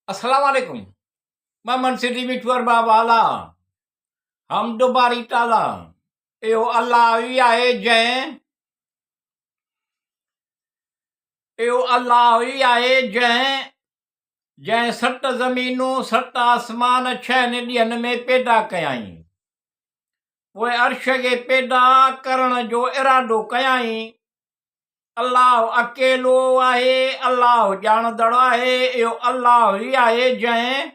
अस्सलाम वालेकुम। Maman sidi mitwar babala. Ham dobari tala. Eo Allah ia e jai. Eo Allah ia e jai. जंहिं सत ज़मीनूं सत आसमान छह निधियनि में पैदा कयाई पोइ अर्श खे पैदा करण जो इरादो कयाई। अल्लाह अकेलो आहे, अल्लाह ॼाणंदड़ आहे। इहो अल्लाह ई आहे जंहिं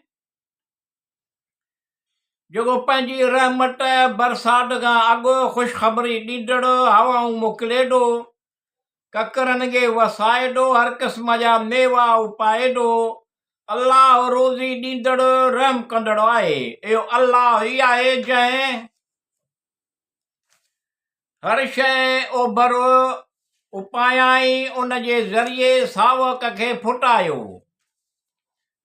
जेको पंहिंजी रहमत बरसात खां अॻु ख़ुशख़बरी ॾींदड़ हवाऊं मोकिले थो, ककरनि खे वसाए थो, हर क़िस्म जा मेवा उपाए थो। अल्लाह रोज़ी ॾींदड़ रहम कंदड़ आहे। इहो अल्लाह ई आहे जंहिं हर शइ ओभर उपायाई, उन जे ज़रिए सावक खे फुटायो,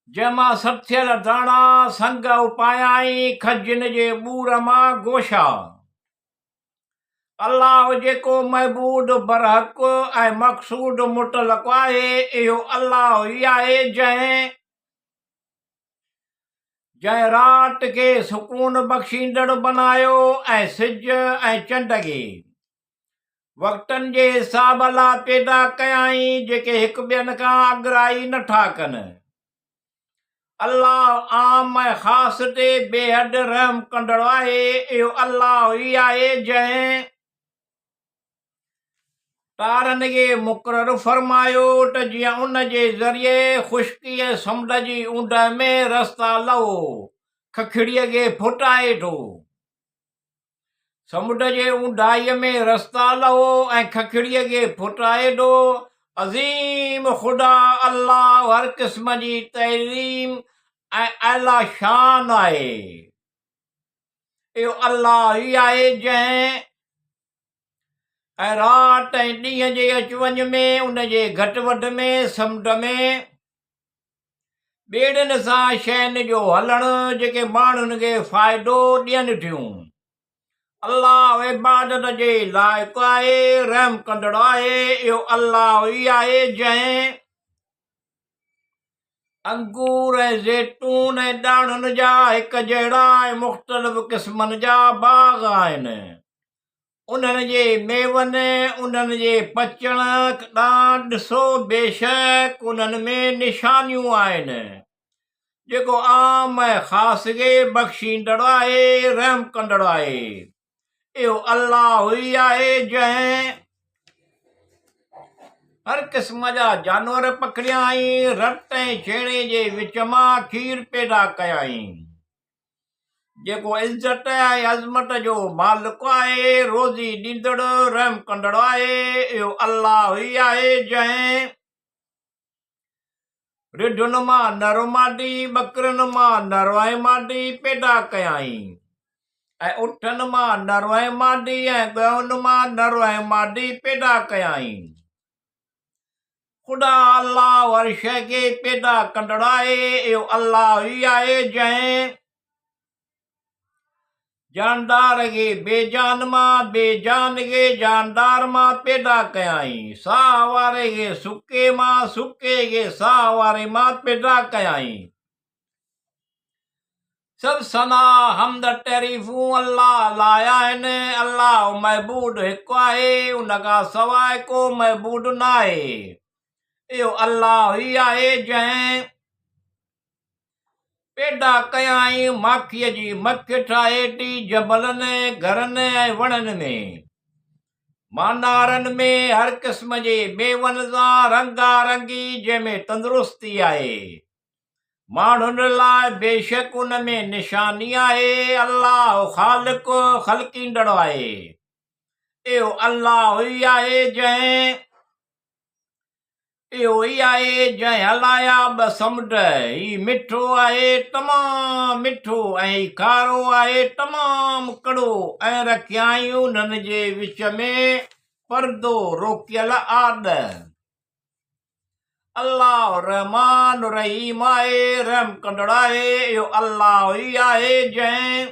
जंहिंमां सथियल दाणा संग उपायाई, खजिन जे ॿूर मां गोशा। अल्लाह जेको महबूद बरहक ऐं मक़सूद मुतलक आहे। इहो अल्लाह ई आहे जंहिं राति खे सुकून बख़्शींदड़ बनायो ऐं सिज ऐं चंड खे वक़्तनि जे हिसाब लाइ पैदा कयाई, जेके हिक ॿियनि खां अॻिराई नथा कनि। अल्लाह आम ऐं ख़ासि ते बेहद रहम कंदड़ आहे। इहो अल्लाह ई आहे जंहिं तारनि खे मुक़ररु फरमायो त जीअं उन जे ज़रिए ख़ुश्की ऐं समुंड जी ऊंड में रस्ता लहो, खखड़ीअ खे फुटाए थो। समुंड जे ऊंडाईअ में रस्ता लहो ऐं खखड़ीअ खे फुटाए थो। अज़ीम ख़ुदा अल्लाह हर क़िस्म जी तइलीम ऐं आला शान आहे। इहो अल्लाह ई आहे जंहिं ऐं राति ऐं ॾींहं जे अच वञ में, उन जे घटि वधि में, समुंड में, ॿेड़ियुनि सां शयुनि जो हलणु जेके माण्हुनि खे फ़ाइदो ॾियनि थियूं। अल्लाह इबादत जे लाइक़ु आहे, रहम कंदड़ आहे। इहो अल्लाह ई आहे जंहिं अंगूर ऐं ज़ैतून ऐं ॾाणुनि जा हिक जहिड़ा ऐं मुख़्तलिफ़ क़िस्मनि जा बाग़ आहिनि। उन्हनि जे मेवनि, उन्हनि जे पचण ॾांहुं ॾिसो, बेशक उन्हनि में निशानियूं आहिनि, जेको आम ऐं ख़ासि खे बख़्शींदड़ आहे, रहम कंदड़ आहे। इहो अल्लाह ई आहे जंहिं हर क़िस्म जा जानवर पखड़ियाई, रत ऐं छेणे जे विच मां खीर पैदा कयाई, जेको इज़त ऐं अज़मत जो मालिक आहे, रोज़ी ॾींदड़ रहम कंदड़ आहे। इहो अल्लाह ई आहे जंहिं रिढुनि मां नर मादी, ॿकरियुनि मां नर ऐं मादी पैदा कयाई, ऐं उठनि मां नर ऐं मादी ऐं ॻहनि मां नर ऐं मादी पैदा कयाई। ख़ुदा अल्लाह हर शइ खे पैदा कंदड़ आहे। इहो अल्लाह ई आहे जंहिं जानदार खे बेजान मां, बेजान खे जानदार मां पैदा कयाई, साह वारे खे सुके मां, सुके खे साह वारे मां पैदा कयाई। सभु सना हमद तारीफ़ूं अल्लाह लाइ आहिनि। अल्लाह महबूद हिकु आहे, उन खां सवाइ को महबूद न आहे। इहो अल्लाह ई आहे जंहिं पैदा कयाई, माखीअ जी मख ठाहे थी जबलनि, घरनि ऐं वणनि में, मानारनि में, हर क़िस्म जे मेवनि सां रंगारंगी, जंहिंमें तंदुरुस्ती आहे। माण्हुनि लाइ बेशक उन में निशानी आहे। अल्लाह ख़ालिक़ ख़ल्क़ींदड़ आहे। इहो अल्लाह ई आहे जंहिं हलाया ॿ समुंड, ही मिठो आहे तमामु मिठो, ऐं ही खारो आहे तमामु कड़ो, ऐं रखियायूं उन्हनि जे विच में परदो रोकियल आॾ। अल्लाह रहमान रहीम आहे, रहम कंदड़ आहे। इहो अल्लाह ई आहे जंहिं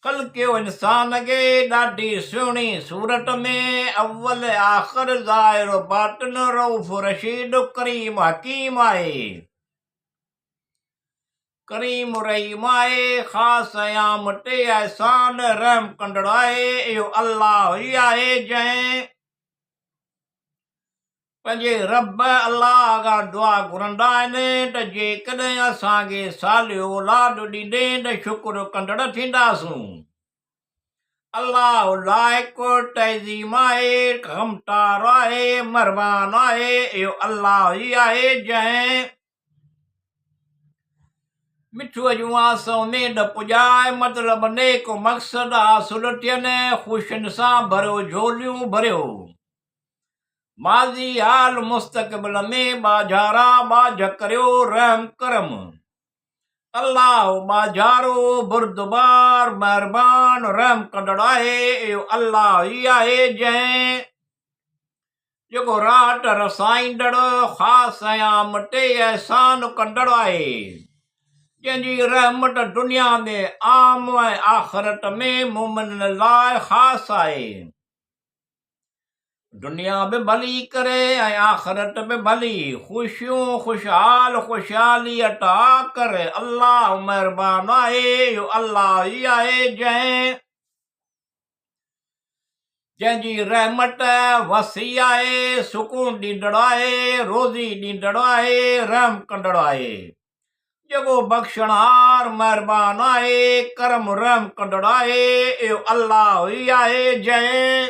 ख़ल्क़ियो इंसान खे ॾाढी सुहिणी सूरत में अव्वल आख़िर ज़ाहिर बातिन रऊफ़ रशीद करीम हकीम आहे। करीम रहीम आहे, ख़ासि अयाम ते अहसान रहम कंदड़ आहे। इहो अल्लाह ई आहे जंहिं पंहिंजे रब अल्लाह खां दुआ घुरंदा आहिनि त जेकॾहिं असांखे सालियो औलाद ॾींदे त शुक्र कंदड़ थींदासूं। अल्लाह लाइक़ु तहज़ीम आहे, ग़मतार आहे, महिरबान आहे। इहो अल्लाह ई आहे जंहिं मिठूअ जूं आस उमेद पुॼाए, मतिलब नेक मक़सद हासिल थियनि, ख़ुशियुनि सां भरियो झोलियूं भरियो। माज़ी हाल मुस्तक़बिल में बाजारा बाज करियो रहम करम। अल्लाह बाजारो बुरदबार महिरबान रहम कंदड़ आहे। इहो अल्लाह ई आहे जंहिं जेको रात रसाईंदड़ ख़ासि अयाम ते अहसान कंदड़ आहे, जंहिंजी रहमत दुनिया में आम ऐं आख़िरत में मुमिननि लाइ ख़ासि आहे। दुनिया बि भली करे ऐं आख़िरत बि भली, ख़ुशियूं ख़ुशहाल ख़ुशहाली अता करे। अल्लाह महिरबान आहे। इहो अल्लाह ई आहे जंहिंजी रहमत वसी आहे, सुकून ॾींदड़ आहे, रोज़ी ॾींदड़ आहे, रहम कंदड़ आहे। जेको बख़्शणहार महिरबान आहे, करम रहम कंदड़ आहे। इहो अल्लाह ई आहे जंहिं